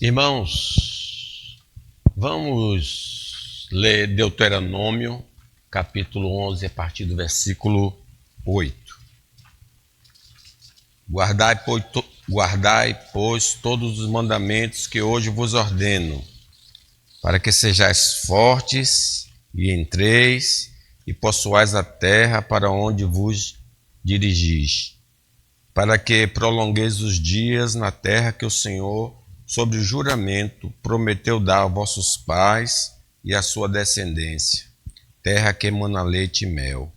Irmãos, vamos ler Deuteronômio, capítulo 11, a partir do versículo 8. Guardai, pois, todos os mandamentos que hoje vos ordeno, para que sejais fortes e entreis e possuais a terra para onde vos dirigis, para que prolongueis os dias na terra que o Senhor, sobre o juramento, prometeu dar a vossos pais e à sua descendência, terra que emana leite e mel.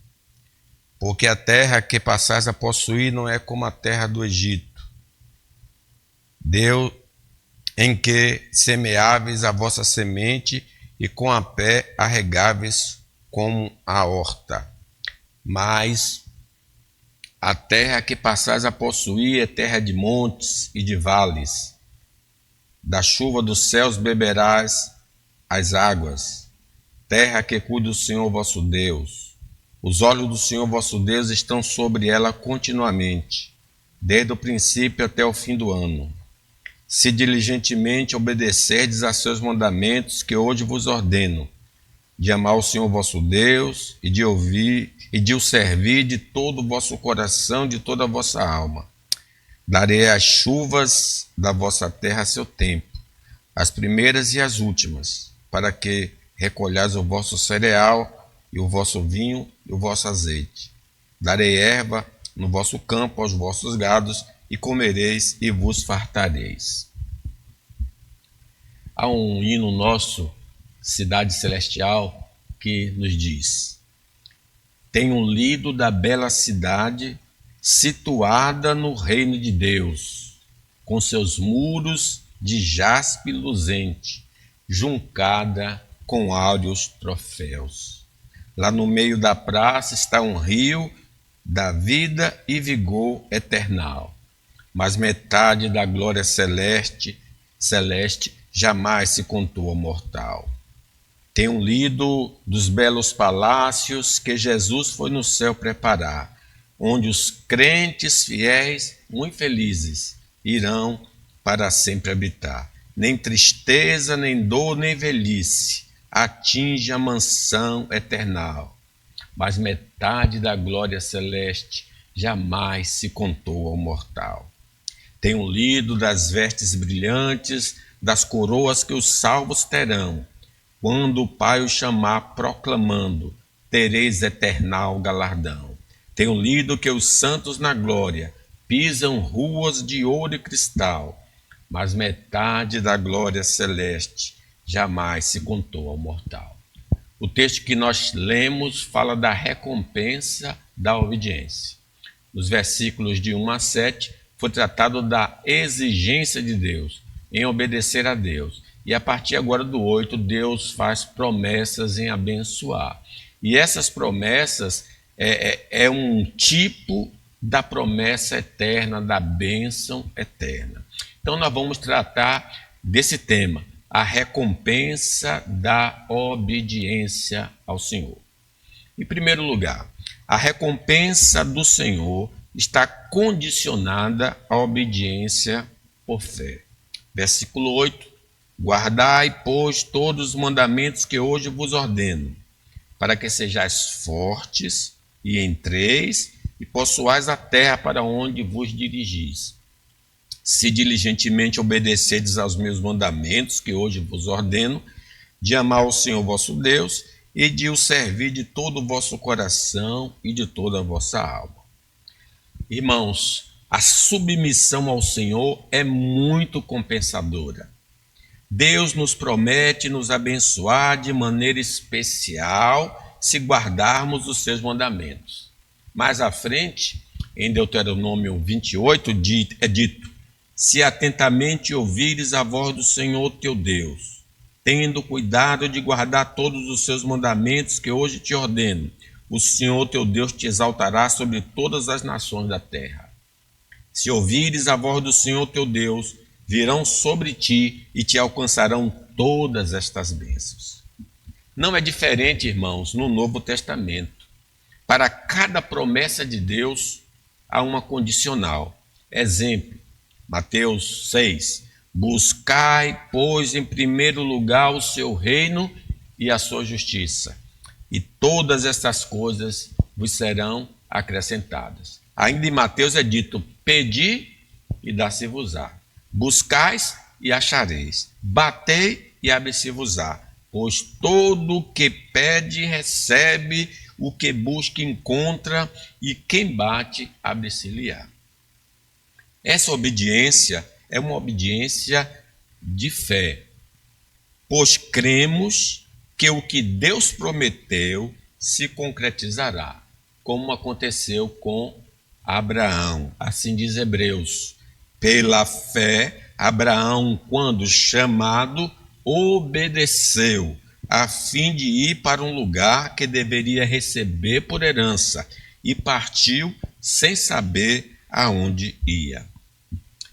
Porque a terra que passais a possuir não é como a terra do Egito, Deus em que semeáveis a vossa semente e com a pé arregáveis como a horta. Mas a terra que passais a possuir é terra de montes e de vales. Da chuva dos céus beberás as águas, terra que cuida o Senhor vosso Deus. Os olhos do Senhor vosso Deus estão sobre ela continuamente, desde o princípio até o fim do ano. Se diligentemente obedecerdes a seus mandamentos que hoje vos ordeno, de amar o Senhor vosso Deus e de o servir de todo o vosso coração, de toda a vossa alma. Darei as chuvas da vossa terra a seu tempo, as primeiras e as últimas, para que recolhais o vosso cereal e o vosso vinho e o vosso azeite. Darei erva no vosso campo aos vossos gados, e comereis e vos fartareis. Há um hino nosso, Cidade Celestial, que nos diz: tenho lido da bela cidade, situada no reino de Deus, com seus muros de jaspe luzente, juncada com áureos troféus. Lá no meio da praça está um rio da vida e vigor eternal, mas metade da glória celeste jamais se contou ao mortal. Tenho lido dos belos palácios que Jesus foi no céu preparar, onde os crentes fiéis, muito felizes, irão para sempre habitar. Nem tristeza, nem dor, nem velhice atinge a mansão eternal, mas metade da glória celeste jamais se contou ao mortal. Tenho lido das vestes brilhantes, das coroas que os salvos terão, quando o Pai o chamar proclamando, tereis eternal galardão. Tenho lido que os santos na glória pisam ruas de ouro e cristal, mas metade da glória celeste jamais se contou ao mortal. O texto que nós lemos fala da recompensa da obediência. Nos versículos de 1 a 7, foi tratado da exigência de Deus em obedecer a Deus. E a partir agora do 8, Deus faz promessas em abençoar. E essas promessas é um tipo da promessa eterna, da bênção eterna. Então nós vamos tratar desse tema, a recompensa da obediência ao Senhor. Em primeiro lugar, a recompensa do Senhor está condicionada à obediência por fé. Versículo 8: guardai, pois, todos os mandamentos que hoje vos ordeno, para que sejais fortes e entreis e possuais a terra para onde vos dirigis. Se diligentemente obedecerdes aos meus mandamentos que hoje vos ordeno, de amar o Senhor vosso Deus e de o servir de todo o vosso coração e de toda a vossa alma. Irmãos, a submissão ao Senhor é muito compensadora. Deus nos promete nos abençoar de maneira especial se guardarmos os seus mandamentos. Mais à frente, em Deuteronômio 28, é dito: se atentamente ouvires a voz do Senhor teu Deus, tendo cuidado de guardar todos os seus mandamentos que hoje te ordeno, o Senhor teu Deus te exaltará sobre todas as nações da terra. Se ouvires a voz do Senhor teu Deus, virão sobre ti e te alcançarão todas estas bênçãos. Não é diferente, irmãos, no Novo Testamento. Para cada promessa de Deus, há uma condicional. Exemplo, Mateus 6. Buscai, pois, em primeiro lugar o seu reino e a sua justiça, e todas estas coisas vos serão acrescentadas. Ainda em Mateus é dito: pedi e dá-se-vos-á, buscais e achareis, batei e abre-se-vos-á, pois todo o que pede recebe, o que busca encontra, e quem bate abre-se-lhe-á. Essa obediência é uma obediência de fé, pois cremos que o que Deus prometeu se concretizará, como aconteceu com Abraão. Assim diz Hebreus: pela fé, Abraão, quando chamado, obedeceu, a fim de ir para um lugar que deveria receber por herança, e partiu sem saber aonde ia.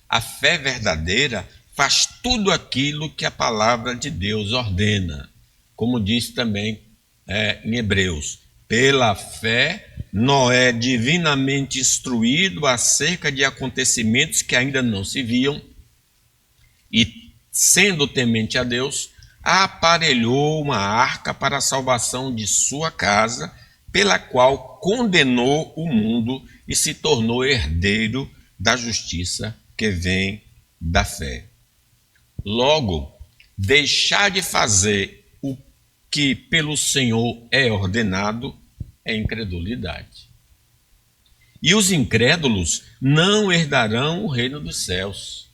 A fé verdadeira faz tudo aquilo que a palavra de Deus ordena, como diz também em Hebreus. Pela fé, Noé, divinamente instruído acerca de acontecimentos que ainda não se viam, e sendo temente a Deus, aparelhou uma arca para a salvação de sua casa, pela qual condenou o mundo e se tornou herdeiro da justiça que vem da fé. Logo, deixar de fazer o que pelo Senhor é ordenado é incredulidade. E os incrédulos não herdarão o reino dos céus.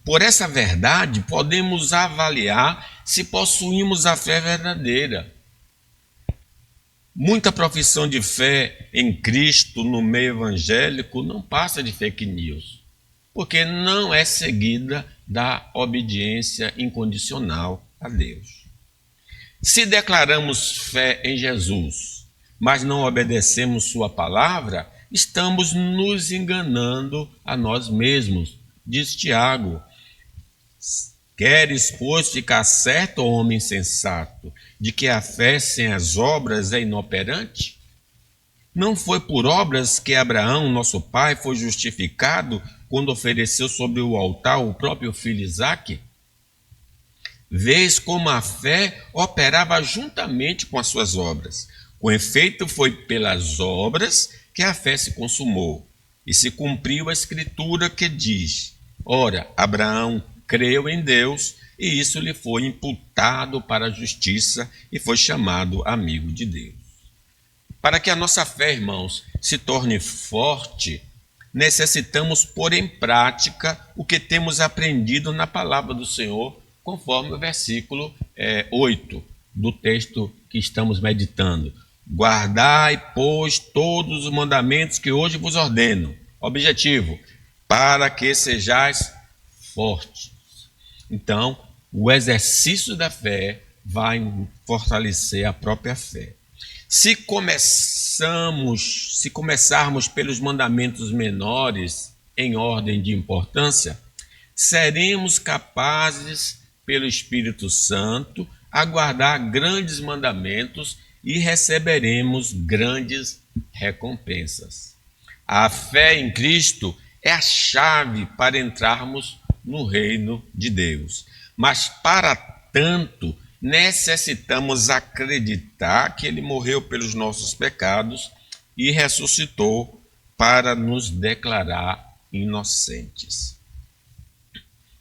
Por essa verdade, podemos avaliar se possuímos a fé verdadeira. Muita profissão de fé em Cristo no meio evangélico não passa de fake news, porque não é seguida da obediência incondicional a Deus. Se declaramos fé em Jesus, mas não obedecemos sua palavra, estamos nos enganando a nós mesmos, diz Tiago. Queres, pois, ficar certo, homem sensato, de que a fé sem as obras é inoperante? Não foi por obras que Abraão, nosso pai, foi justificado quando ofereceu sobre o altar o próprio filho Isaque? Vês como a fé operava juntamente com as suas obras. Com efeito, foi pelas obras que a fé se consumou, e se cumpriu a escritura que diz: ora, Abraão creu em Deus, e isso lhe foi imputado para a justiça, e foi chamado amigo de Deus. Para que a nossa fé, irmãos, se torne forte, necessitamos pôr em prática o que temos aprendido na palavra do Senhor, conforme o versículo 8 do texto que estamos meditando. Guardai, pois, todos os mandamentos que hoje vos ordeno. Objetivo: para que sejais fortes. Então, o exercício da fé vai fortalecer a própria fé. Se começarmos pelos mandamentos menores em ordem de importância, seremos capazes, pelo Espírito Santo, a guardar grandes mandamentos e receberemos grandes recompensas. A fé em Cristo é a chave para entrarmos no reino de Deus. Mas, para tanto, necessitamos acreditar que Ele morreu pelos nossos pecados e ressuscitou para nos declarar inocentes.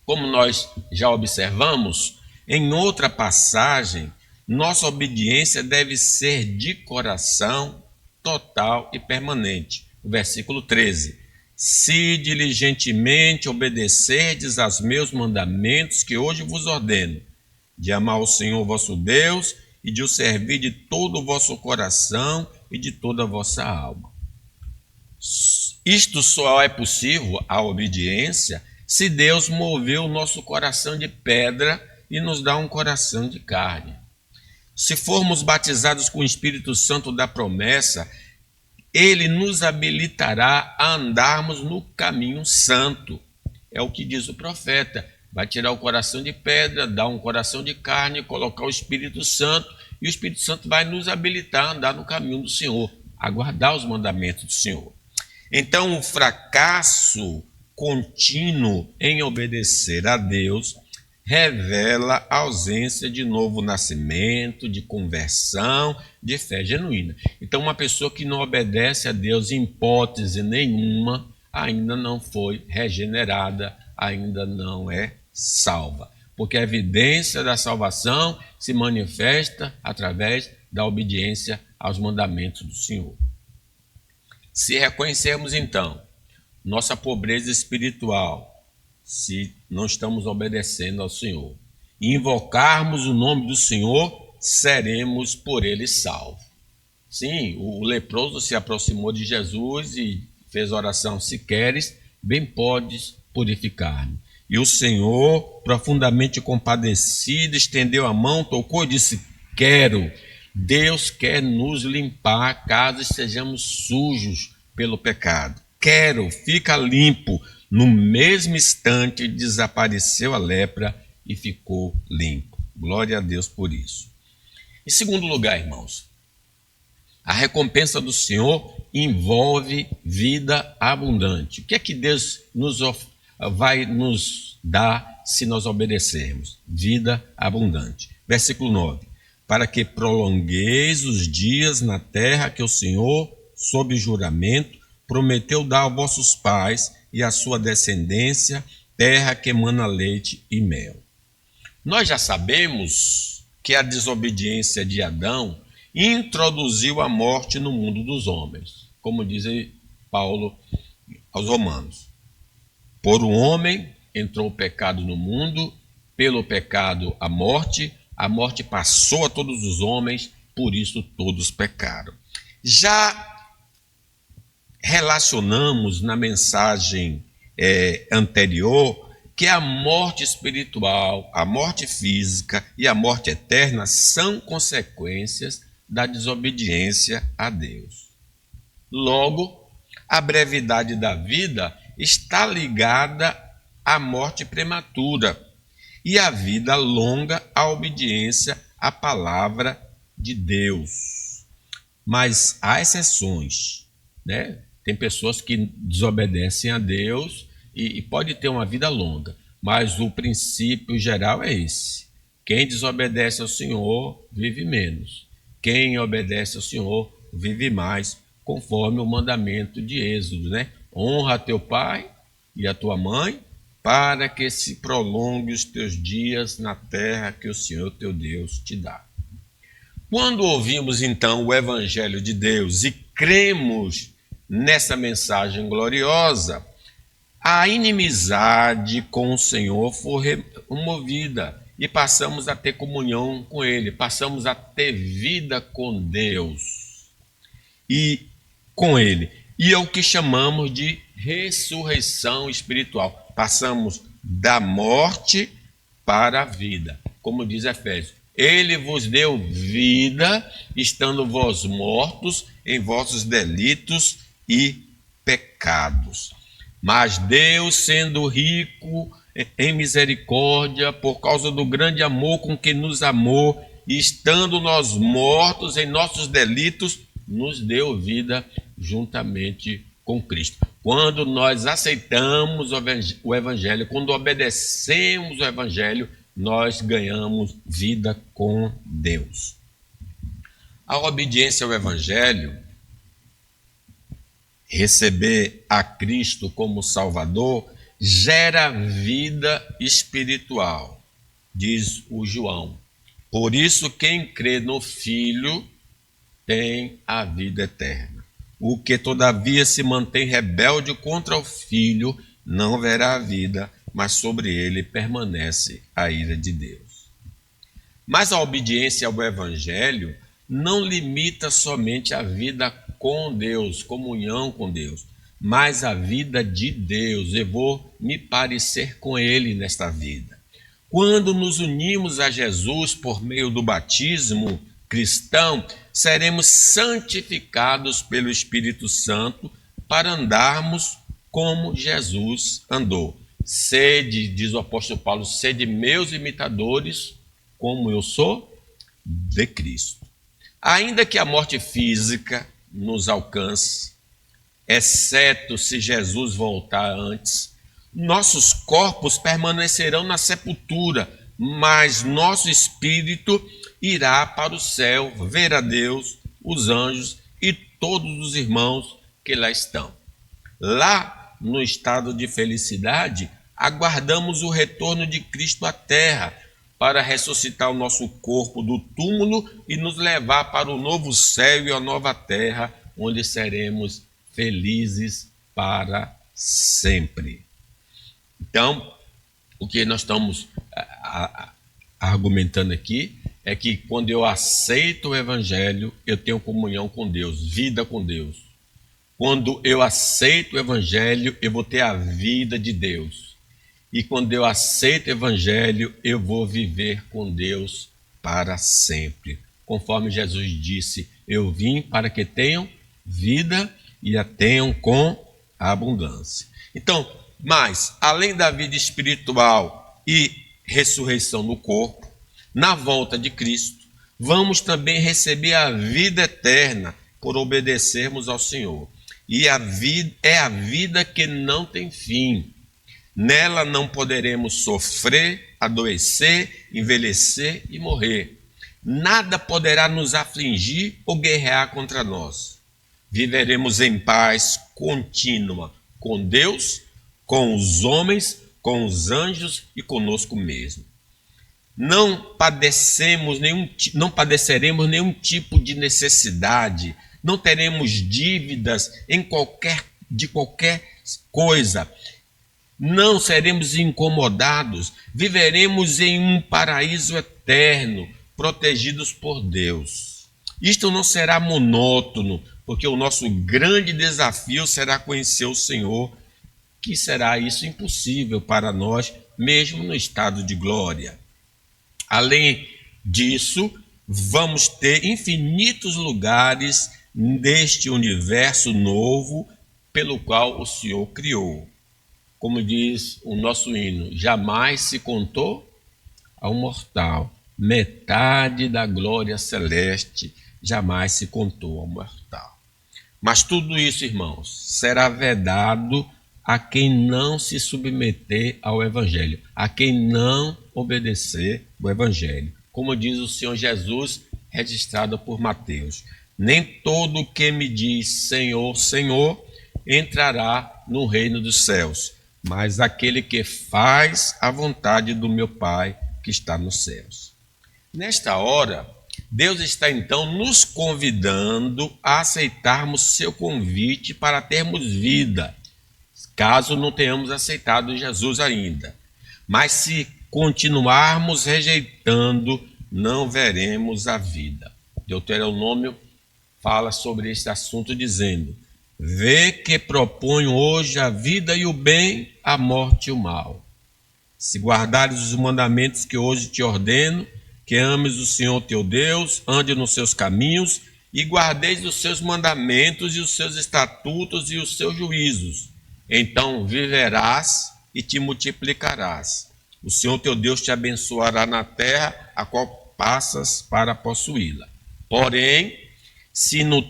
Como nós já observamos, em outra passagem, nossa obediência deve ser de coração, total e permanente. O versículo 13. Se diligentemente obedecerdes aos meus mandamentos que hoje vos ordeno, de amar o Senhor vosso Deus e de o servir de todo o vosso coração e de toda a vossa alma. Isto só é possível, a obediência, se Deus moveu o nosso coração de pedra e nos dá um coração de carne. Se formos batizados com o Espírito Santo da promessa, Ele nos habilitará a andarmos no caminho santo. É o que diz o profeta. Vai tirar o coração de pedra, dar um coração de carne, colocar o Espírito Santo, e o Espírito Santo vai nos habilitar a andar no caminho do Senhor, a guardar os mandamentos do Senhor. Então, o fracasso contínuo em obedecer a Deus revela a ausência de novo nascimento, de conversão, de fé genuína. Então, uma pessoa que não obedece a Deus em hipótese nenhuma, ainda não foi regenerada, ainda não é salva. Porque a evidência da salvação se manifesta através da obediência aos mandamentos do Senhor. Se reconhecermos, então, nossa pobreza espiritual, se não estamos obedecendo ao Senhor, e invocarmos o nome do Senhor, seremos por ele salvos. Sim, o leproso se aproximou de Jesus e fez oração: se queres, bem podes purificar-me. E o Senhor, profundamente compadecido, estendeu a mão, tocou e disse: quero. Deus quer nos limpar caso estejamos sujos pelo pecado. Quero, fica limpo. No mesmo instante desapareceu a lepra e ficou limpo. Glória a Deus por isso. Em segundo lugar, irmãos, a recompensa do Senhor envolve vida abundante. O que é que Deus vai nos dar se nós obedecermos? Vida abundante. Versículo 9. Para que prolongueis os dias na terra que o Senhor, sob juramento, prometeu dar aos vossos pais e à sua descendência, terra que emana leite e mel. Nós já sabemos que a desobediência de Adão introduziu a morte no mundo dos homens, como diz Paulo aos Romanos. Por um homem entrou o pecado no mundo, pelo pecado a morte passou a todos os homens, por isso todos pecaram. Já relacionamos na mensagem anterior que a morte espiritual, a morte física e a morte eterna são consequências da desobediência a Deus. Logo, a brevidade da vida está ligada à morte prematura e a vida longa à obediência à palavra de Deus. Mas há exceções, né? Tem pessoas que desobedecem a Deus e pode ter uma vida longa, mas o princípio geral é esse: quem desobedece ao Senhor vive menos, quem obedece ao Senhor vive mais, conforme o mandamento de Êxodo, né? Honra teu pai e a tua mãe, para que se prolongue os teus dias na terra que o Senhor teu Deus te dá. Quando ouvimos então o Evangelho de Deus e cremos nessa mensagem gloriosa, a inimizade com o Senhor foi removida e passamos a ter comunhão com Ele, passamos a ter vida com Deus e com Ele. E é o que chamamos de ressurreição espiritual. Passamos da morte para a vida. Como diz Efésios: Ele vos deu vida, estando vós mortos em vossos delitos e pecados. Mas Deus, sendo rico em misericórdia, por causa do grande amor com que nos amou, e estando nós mortos em nossos delitos, nos deu vida juntamente com Cristo. Quando nós aceitamos o Evangelho, quando obedecemos o Evangelho, nós ganhamos vida com Deus. A obediência ao Evangelho, receber a Cristo como Salvador, gera vida espiritual, diz o João. Por isso, quem crê no Filho tem a vida eterna. O que, todavia, se mantém rebelde contra o Filho, não verá a vida, mas sobre ele permanece a ira de Deus. Mas a obediência ao Evangelho não limita somente a vida com Deus, comunhão com Deus, mas a vida de Deus. Eu vou me parecer com Ele nesta vida. Quando nos unimos a Jesus por meio do batismo cristão, seremos santificados pelo Espírito Santo para andarmos como Jesus andou. Sede, diz o apóstolo Paulo, sede meus imitadores, como eu sou de Cristo. Ainda que a morte física nos alcance, exceto se Jesus voltar antes, Nossos corpos permanecerão na sepultura, mas nosso espírito irá para o céu, ver a Deus, os anjos e todos os irmãos que lá estão. Lá, no estado de felicidade, aguardamos o retorno de Cristo à terra para ressuscitar o nosso corpo do túmulo e nos levar para o novo céu e a nova terra, onde seremos felizes para sempre. Então, o que nós estamos argumentando aqui é que quando eu aceito o Evangelho, eu tenho comunhão com Deus, vida com Deus. Quando eu aceito o Evangelho, eu vou ter a vida de Deus. E quando eu aceito o Evangelho, eu vou viver com Deus para sempre. Conforme Jesus disse, eu vim para que tenham vida e a tenham com abundância. Então, mas, além da vida espiritual e ressurreição no corpo, na volta de Cristo, vamos também receber a vida eterna por obedecermos ao Senhor. E a vida é a vida que não tem fim. Nela não poderemos sofrer, adoecer, envelhecer e morrer. Nada poderá nos afligir ou guerrear contra nós. Viveremos em paz contínua com Deus, com os homens, com os anjos e conosco mesmo. Não padeceremos nenhum tipo de necessidade, não teremos dívidas de qualquer coisa, não seremos incomodados, viveremos em um paraíso eterno, protegidos por Deus. Isto não será monótono, porque o nosso grande desafio será conhecer o Senhor, que será isso impossível para nós, mesmo no estado de glória. Além disso, vamos ter infinitos lugares neste universo novo pelo qual o Senhor criou. Como diz o nosso hino, jamais se contou ao mortal, metade da glória celeste jamais se contou ao mortal. Mas tudo isso, irmãos, será vedado a quem não se submeter ao Evangelho, a quem não obedecer o Evangelho. Como diz o Senhor Jesus, registrado por Mateus, nem todo que me diz Senhor, Senhor, entrará no reino dos céus, mas aquele que faz a vontade do meu Pai que está nos céus. Nesta hora, Deus está então nos convidando a aceitarmos seu convite para termos vida, caso não tenhamos aceitado Jesus ainda. Mas se continuarmos rejeitando, não veremos a vida. Deuteronômio fala sobre este assunto dizendo: vê que proponho hoje a vida e o bem, a morte e o mal. Se guardares os mandamentos que hoje te ordeno, que ames o Senhor teu Deus, ande nos seus caminhos e guardeis os seus mandamentos e os seus estatutos e os seus juízos, então viverás e te multiplicarás. O Senhor teu Deus te abençoará na terra a qual passas para possuí-la. Porém, se o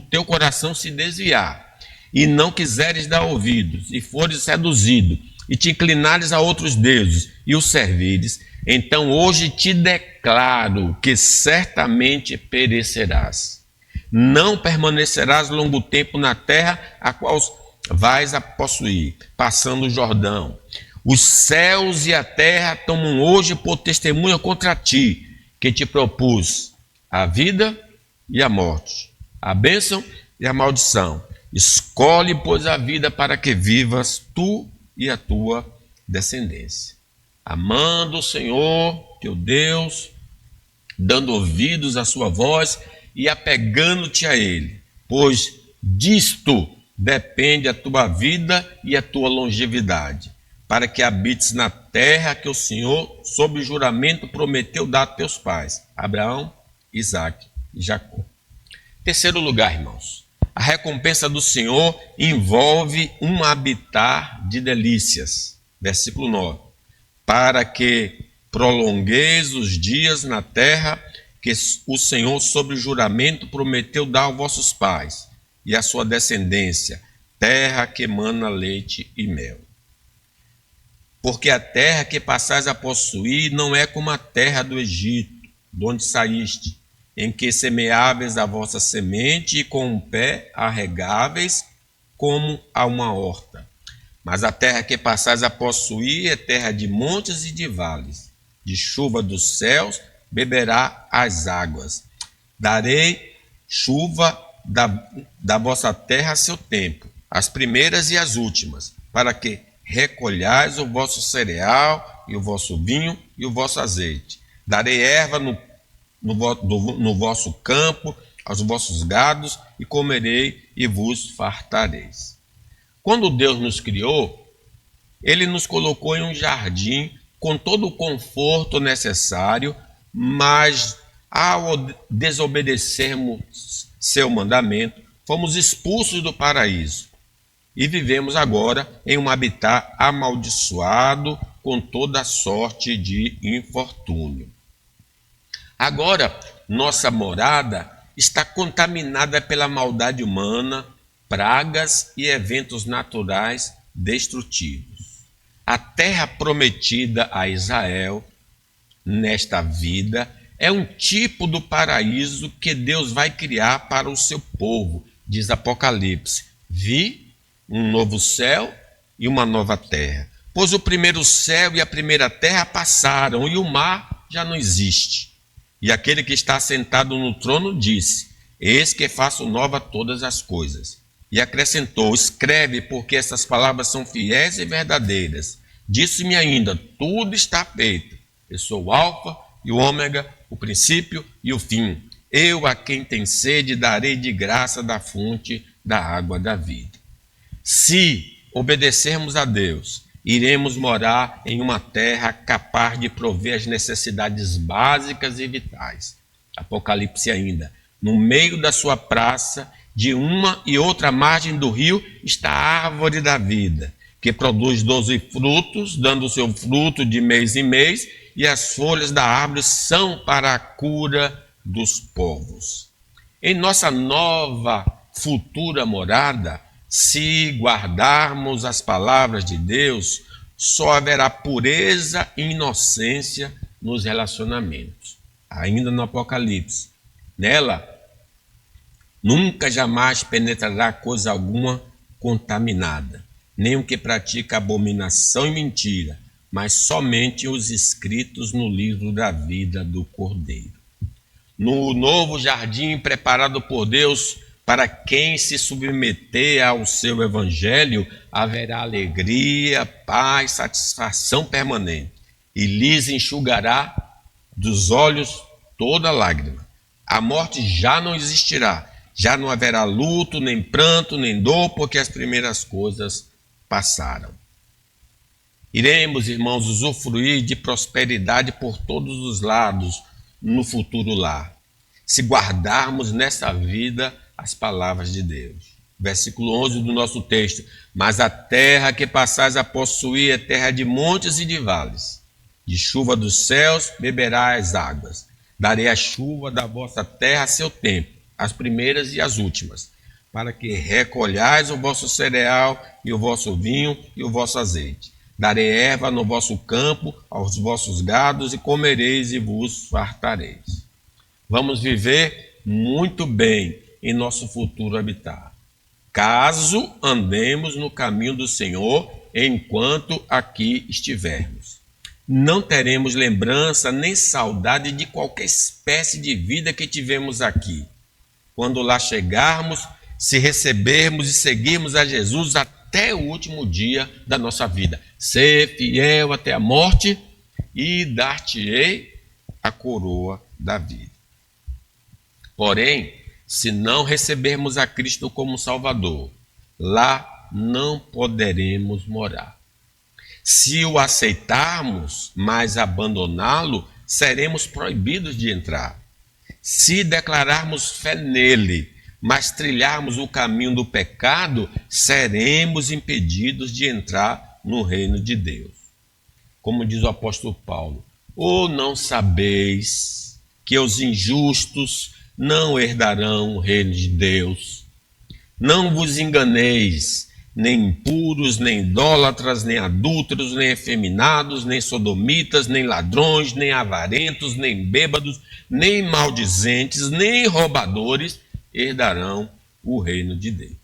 teu coração se desviar e não quiseres dar ouvidos, e fores seduzido, e te inclinares a outros deuses e os servires, então hoje te declaro que certamente perecerás. Não permanecerás longo tempo na terra a qual vais a possuir, passando o Jordão. Os céus e a terra tomam hoje por testemunha contra ti, que te propus a vida e a morte, a bênção e a maldição. Escolhe, pois, a vida para que vivas tu e a tua descendência. Amando o Senhor, teu Deus, dando ouvidos à sua voz e apegando-te a Ele, pois disto depende a tua vida e a tua longevidade, para que habites na terra que o Senhor, sob juramento, prometeu dar a teus pais, Abraão, Isaque e Jacó. Terceiro lugar, irmãos, a recompensa do Senhor envolve um habitar de delícias. Versículo 9. Para que prolongueis os dias na terra que o Senhor, sob juramento, prometeu dar aos vossos pais e à sua descendência, terra que emana leite e mel. Porque a terra que passais a possuir não é como a terra do Egito, de onde saíste, em que semeáveis a vossa semente e com o pé arregáveis como a uma horta. Mas a terra que passais a possuir é terra de montes e de vales, de chuva dos céus beberá as águas. Darei chuva da vossa terra a seu tempo, as primeiras e as últimas, para que recolhais o vosso cereal e o vosso vinho e o vosso azeite. Darei erva no vosso campo, aos vossos gados, e comerei e vos fartareis. Quando Deus nos criou, Ele nos colocou em um jardim com todo o conforto necessário, mas ao desobedecermos seu mandamento, fomos expulsos do paraíso e vivemos agora em um habitat amaldiçoado com toda sorte de infortúnio. Agora, nossa morada está contaminada pela maldade humana, pragas e eventos naturais destrutivos. A terra prometida a Israel nesta vida é um tipo do paraíso que Deus vai criar para o seu povo, diz Apocalipse. Vi um novo céu e uma nova terra, pois o primeiro céu e a primeira terra passaram e o mar já não existe. E aquele que está sentado no trono disse: Eis que faço nova todas as coisas. E acrescentou: Escreve, porque essas palavras são fiéis e verdadeiras. Disse-me ainda: Tudo está feito. Eu sou o Alfa e o Ômega, o princípio e o fim. Eu, a quem tem sede, darei de graça da fonte da água da vida. Se obedecermos a Deus, iremos morar em uma terra capaz de prover as necessidades básicas e vitais. Apocalipse ainda. No meio da sua praça, de uma e outra margem do rio, está a árvore da vida, que produz 12 frutos, dando seu fruto de mês em mês, e as folhas da árvore são para a cura dos povos. Em nossa nova futura morada, se guardarmos as palavras de Deus, só haverá pureza e inocência nos relacionamentos. Ainda no Apocalipse, nela, nunca jamais penetrará coisa alguma contaminada, nem o que pratica abominação e mentira, mas somente os escritos no livro da vida do Cordeiro. No novo jardim preparado por Deus para quem se submeter ao seu evangelho, haverá alegria, paz, satisfação permanente, e lhes enxugará dos olhos toda lágrima. A morte já não existirá, já não haverá luto, nem pranto, nem dor, porque as primeiras coisas passaram. Iremos, irmãos, usufruir de prosperidade por todos os lados no futuro lar, se guardarmos nessa vida as palavras de Deus. Versículo 11 do nosso texto: Mas a terra que passais a possuir é terra de montes e de vales, de chuva dos céus beberá as águas. Darei a chuva da vossa terra a seu tempo, as primeiras e as últimas, para que recolhais o vosso cereal e o vosso vinho e o vosso azeite. Darei erva no vosso campo, aos vossos gados, e comereis e vos fartareis. Vamos viver muito bem em nosso futuro habitat, caso andemos no caminho do Senhor enquanto aqui estivermos. Não teremos lembrança nem saudade de qualquer espécie de vida que tivemos aqui. Quando lá chegarmos, se recebermos e seguirmos a Jesus até o último dia da nossa vida, ser fiel até a morte, e dar-te-ei a coroa da vida. Porém, se não recebermos a Cristo como Salvador, lá não poderemos morar. Se o aceitarmos, mas abandoná-lo, seremos proibidos de entrar. Se declararmos fé nele, mas trilharmos o caminho do pecado, seremos impedidos de entrar no reino de Deus. Como diz o apóstolo Paulo: ou não sabeis que os injustos não herdarão o reino de Deus? Não vos enganeis, nem impuros, nem idólatras, nem adúlteros, nem efeminados, nem sodomitas, nem ladrões, nem avarentos, nem bêbados, nem maldizentes, nem roubadores herdarão o reino de Deus.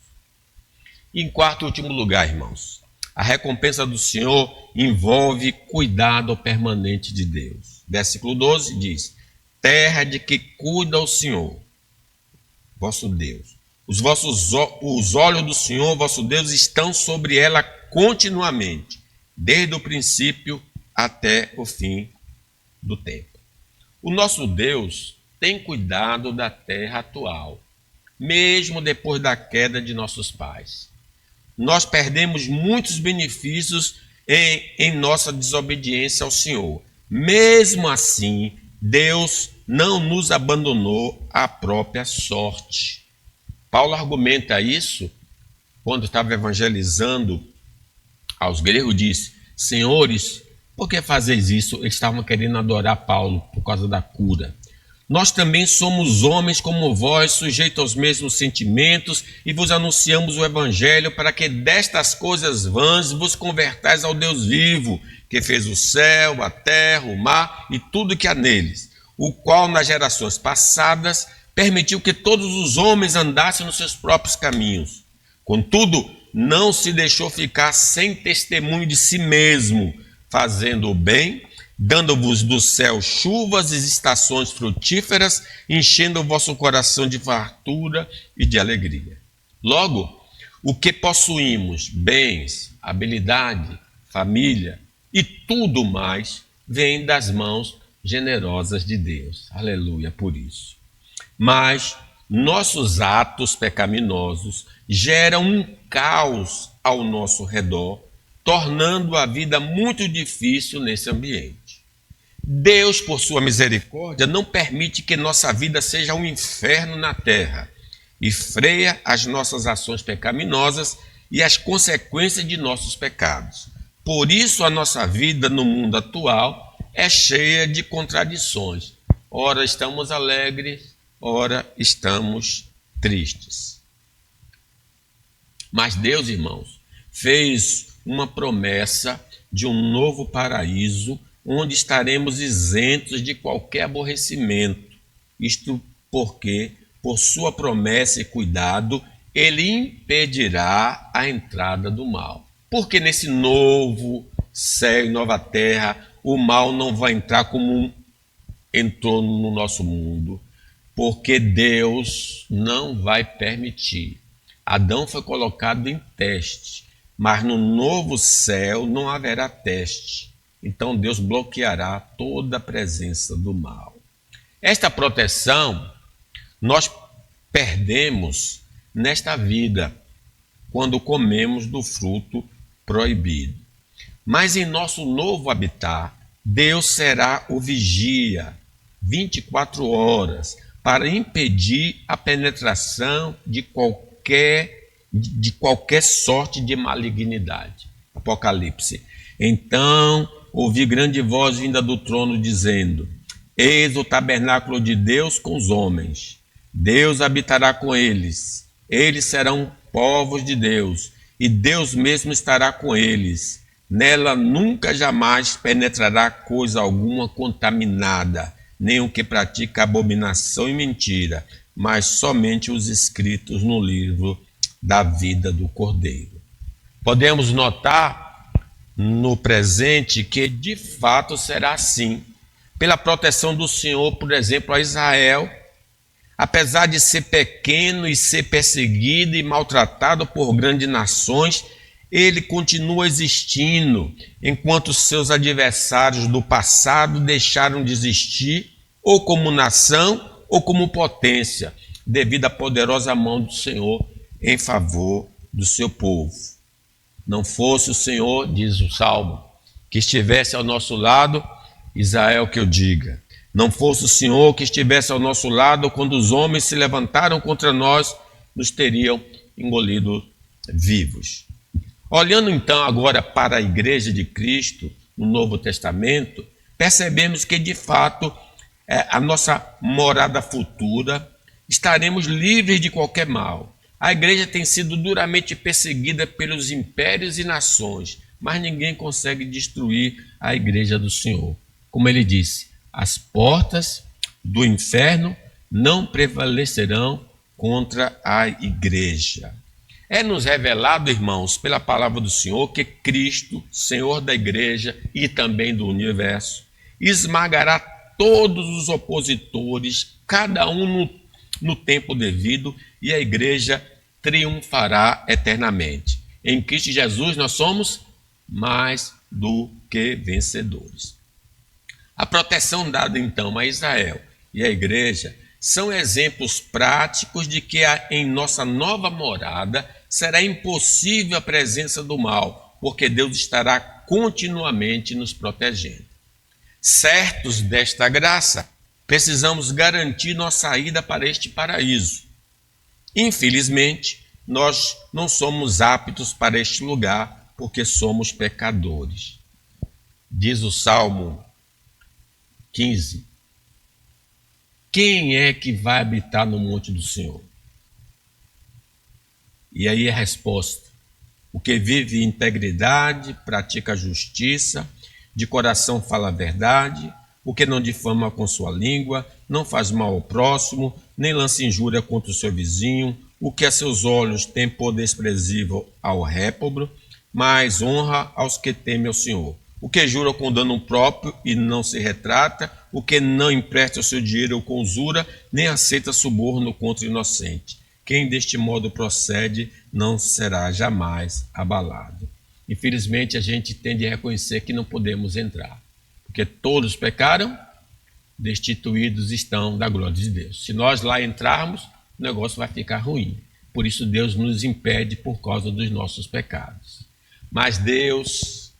Em quarto e último lugar, irmãos, a recompensa do Senhor envolve cuidado permanente de Deus. Versículo 12 diz: terra de que cuida o Senhor, vosso Deus. Os olhos do Senhor, vosso Deus, estão sobre ela continuamente, desde o princípio até o fim do tempo. O nosso Deus tem cuidado da terra atual, mesmo depois da queda de nossos pais. Nós perdemos muitos benefícios em nossa desobediência ao Senhor. Mesmo assim, Deus não nos abandonou à própria sorte. Paulo argumenta isso quando estava evangelizando aos gregos, disse: senhores, por que fazeis isso? Eles estavam querendo adorar Paulo por causa da cura. Nós também somos homens como vós, sujeitos aos mesmos sentimentos, e vos anunciamos o evangelho para que destas coisas vãs vos convertais ao Deus vivo, que fez o céu, a terra, o mar e tudo que há neles, o qual nas gerações passadas permitiu que todos os homens andassem nos seus próprios caminhos. Contudo, não se deixou ficar sem testemunho de si mesmo, fazendo o bem, dando-vos do céu chuvas e estações frutíferas, enchendo o vosso coração de fartura e de alegria. Logo, o que possuímos, bens, habilidade, família e tudo mais, vem das mãos generosas de Deus. Aleluia por isso. Mas nossos atos pecaminosos geram um caos ao nosso redor, tornando a vida muito difícil nesse ambiente. Deus, por sua misericórdia, não permite que nossa vida seja um inferno na terra e freia as nossas ações pecaminosas e as consequências de nossos pecados. Por isso, a nossa vida no mundo atual é cheia de contradições. Ora estamos alegres, ora estamos tristes. Mas Deus, irmãos, fez uma promessa de um novo paraíso onde estaremos isentos de qualquer aborrecimento. Isto porque, por sua promessa e cuidado, ele impedirá a entrada do mal. Porque nesse novo céu e nova terra, o mal não vai entrar como entrou no nosso mundo, porque Deus não vai permitir. Adão foi colocado em teste, mas no novo céu não haverá teste. Então Deus bloqueará toda a presença do mal. Esta proteção nós perdemos nesta vida, quando comemos do fruto proibido. Mas em nosso novo habitat, Deus será o vigia 24 horas para impedir a penetração de qualquer sorte de malignidade. Apocalipse. Então ouvi grande voz vinda do trono dizendo: eis o tabernáculo de Deus com os homens. Deus habitará com eles. Eles serão povos de Deus, e Deus mesmo estará com eles. Nela nunca jamais penetrará coisa alguma contaminada, nem o que pratica abominação e mentira, mas somente os escritos no livro da vida do Cordeiro. Podemos notar no presente que de fato será assim, pela proteção do Senhor, por exemplo, a Israel. Apesar de ser pequeno e ser perseguido e maltratado por grandes nações, ele continua existindo, enquanto seus adversários do passado deixaram de existir, ou como nação, ou como potência, devido à poderosa mão do Senhor em favor do seu povo. Não fosse o Senhor, diz o Salmo, que estivesse ao nosso lado, Israel que eu diga. Não fosse o Senhor que estivesse ao nosso lado, quando os homens se levantaram contra nós, nos teriam engolido vivos. Olhando então agora para a Igreja de Cristo, no Novo Testamento, percebemos que de fato a nossa morada futura, estaremos livres de qualquer mal. A igreja tem sido duramente perseguida pelos impérios e nações, mas ninguém consegue destruir a igreja do Senhor. Como ele disse, as portas do inferno não prevalecerão contra a igreja. É-nos revelado, irmãos, pela palavra do Senhor, que Cristo, Senhor da igreja e também do universo, esmagará todos os opositores, cada um no tempo devido, e a igreja triunfará eternamente. Em Cristo Jesus nós somos mais do que vencedores. A proteção dada então a Israel e à igreja são exemplos práticos de que em nossa nova morada será impossível a presença do mal, porque Deus estará continuamente nos protegendo. Certos desta graça, precisamos garantir nossa ida para este paraíso. Infelizmente, nós não somos aptos para este lugar, porque somos pecadores. Diz o Salmo 15. Quem é que vai habitar no monte do Senhor? E aí a resposta: o que vive em integridade, pratica a justiça, de coração fala a verdade, o que não difama com sua língua, não faz mal ao próximo, nem lança injúria contra o seu vizinho, o que a seus olhos tem por desprezível ao réprobo, mas honra aos que temem ao Senhor. O que jura com dano próprio e não se retrata, o que não empresta o seu dinheiro com usura, nem aceita suborno contra o inocente. Quem deste modo procede não será jamais abalado. Infelizmente, a gente tem de reconhecer que não podemos entrar, porque todos pecaram, destituídos estão da glória de Deus. Se nós lá entrarmos, o negócio vai ficar ruim. Por isso Deus nos impede por causa dos nossos pecados. Mas Deus,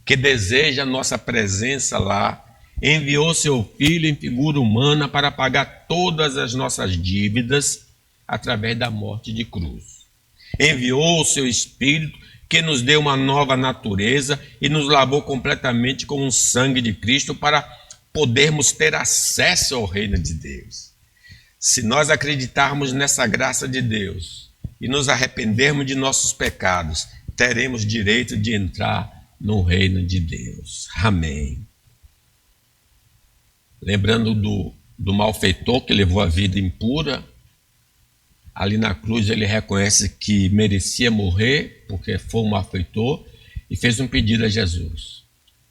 que deseja a nossa presença lá, enviou seu Filho em figura humana para pagar todas as nossas dívidas através da morte de cruz. Enviou o seu Espírito, que nos deu uma nova natureza e nos lavou completamente com o sangue de Cristo para podermos ter acesso ao reino de Deus. Se nós acreditarmos nessa graça de Deus e nos arrependermos de nossos pecados, teremos direito de entrar no reino de Deus. Amém. Lembrando do malfeitor que levou a vida impura, ali na cruz ele reconhece que merecia morrer, porque foi um malfeitor, e fez um pedido a Jesus: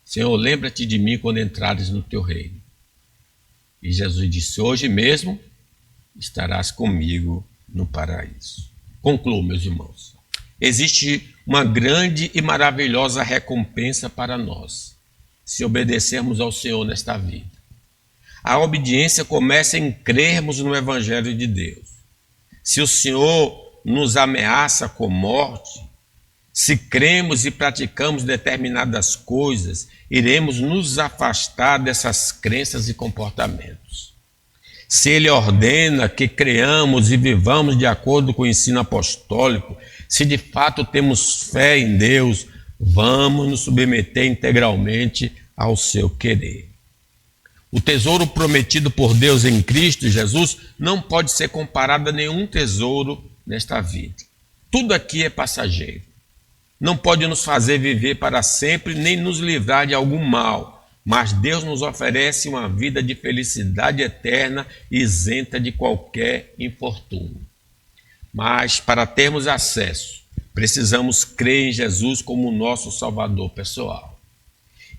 Senhor, lembra-te de mim quando entrares no teu reino. E Jesus disse: hoje mesmo estarás comigo no paraíso. Concluo, meus irmãos. Existe uma grande e maravilhosa recompensa para nós, se obedecermos ao Senhor nesta vida. A obediência começa em crermos no Evangelho de Deus. Se o Senhor nos ameaça com morte, se cremos e praticamos determinadas coisas, iremos nos afastar dessas crenças e comportamentos. Se Ele ordena que creamos e vivamos de acordo com o ensino apostólico, se de fato temos fé em Deus, vamos nos submeter integralmente ao seu querer. O tesouro prometido por Deus em Cristo Jesus não pode ser comparado a nenhum tesouro nesta vida. Tudo aqui é passageiro. Não pode nos fazer viver para sempre, nem nos livrar de algum mal. Mas Deus nos oferece uma vida de felicidade eterna, isenta de qualquer infortúnio. Mas para termos acesso, precisamos crer em Jesus como nosso Salvador pessoal.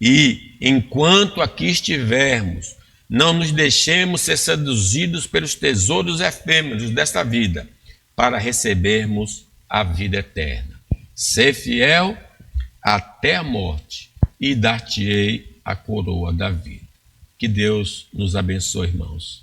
E, enquanto aqui estivermos, não nos deixemos ser seduzidos pelos tesouros efêmeros desta vida, para recebermos a vida eterna. Ser fiel até a morte, e dar-te-ei a coroa da vida. Que Deus nos abençoe, irmãos.